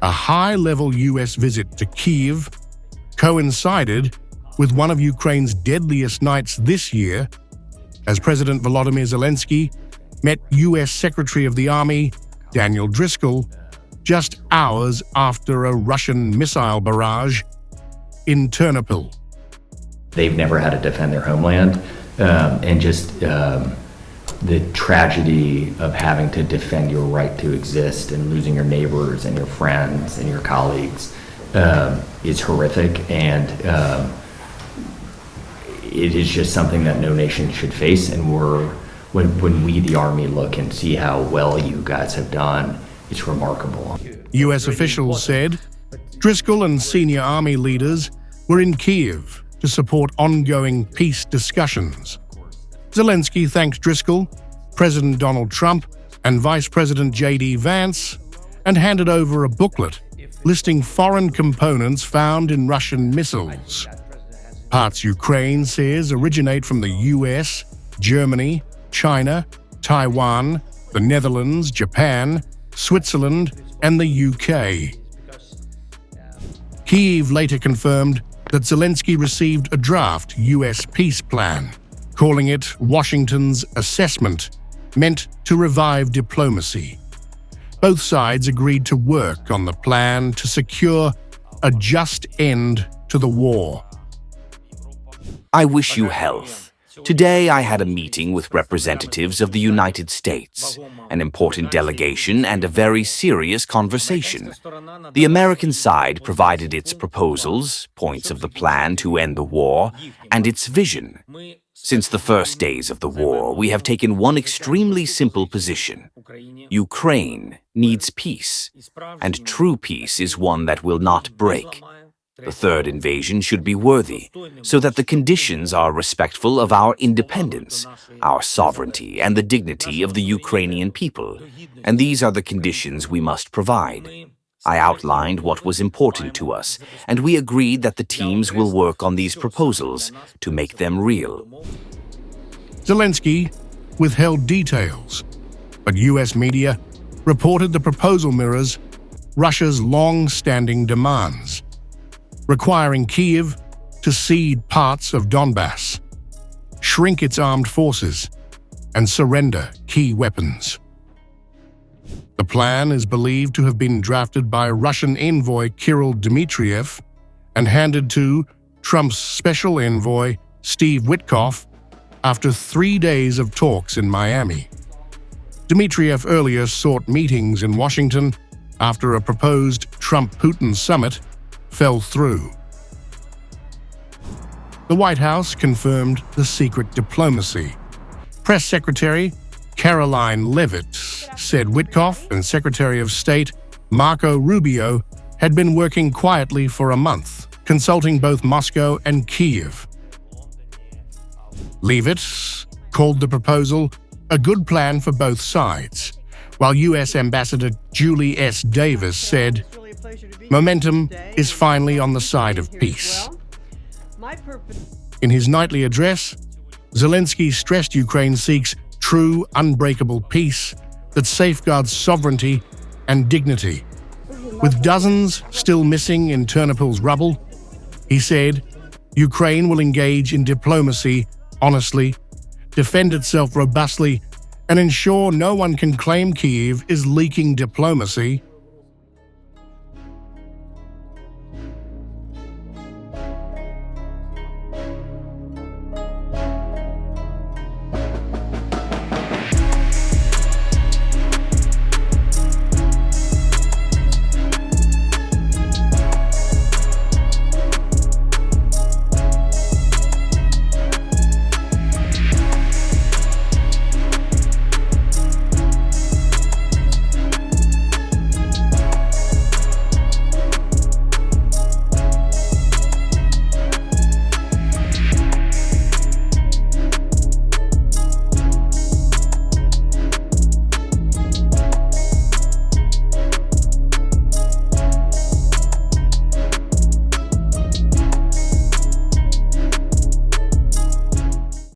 a high-level US visit to Kyiv coincided with one of Ukraine's deadliest nights this year, as President Volodymyr Zelensky met US Secretary of the Army Daniel Driscoll just hours after a Russian missile barrage in Ternopil. They've never had to defend their homeland, and just the tragedy of having to defend your right to exist and losing your neighbors and your friends and your colleagues is horrific, and it is just something that no nation should face. And when we, the Army, look and see how well you guys have done, it's remarkable. US officials said Driscoll and senior Army leaders were in Kyiv to support ongoing peace discussions. Zelensky thanked Driscoll, President Donald Trump, and Vice President J.D. Vance, and handed over a booklet listing foreign components found in Russian missiles. Parts Ukraine says originate from the US, Germany, China, Taiwan, the Netherlands, Japan, Switzerland, and the UK. Kyiv later confirmed that Zelensky received a draft US peace plan, calling it Washington's assessment, meant to revive diplomacy. Both sides agreed to work on the plan to secure a just end to the war. I wish you health. Today I had a meeting with representatives of the United States, an important delegation and a very serious conversation. The American side provided its proposals, points of the plan to end the war, and its vision. Since the first days of the war, we have taken one extremely simple position. Ukraine needs peace, and true peace is one that will not break. The third invasion should be worthy, so that the conditions are respectful of our independence, our sovereignty, and the dignity of the Ukrainian people. And these are the conditions we must provide. I outlined what was important to us, and we agreed that the teams will work on these proposals to make them real. Zelensky withheld details, but US media reported the proposal mirrors Russia's long-standing demands, requiring Kyiv to cede parts of Donbas, shrink its armed forces, and surrender key weapons. The plan is believed to have been drafted by Russian envoy Kirill Dmitriev and handed to Trump's special envoy Steve Witkoff after 3 days of talks in Miami. Dmitriev earlier sought meetings in Washington after a proposed Trump-Putin summit fell through. The White House confirmed the secret diplomacy. Press Secretary Caroline Leavitt said Witkoff and Secretary of State Marco Rubio had been working quietly for a month, consulting both Moscow and Kyiv. Leavitt called the proposal a good plan for both sides, while U.S. Ambassador Julie S. Davis said, "Momentum is finally on the side of peace." In his nightly address, Zelensky stressed Ukraine seeks true, unbreakable peace that safeguards sovereignty and dignity. With dozens still missing in Ternopil's rubble, he said, Ukraine will engage in diplomacy honestly, defend itself robustly, and ensure no one can claim Kyiv is leaking diplomacy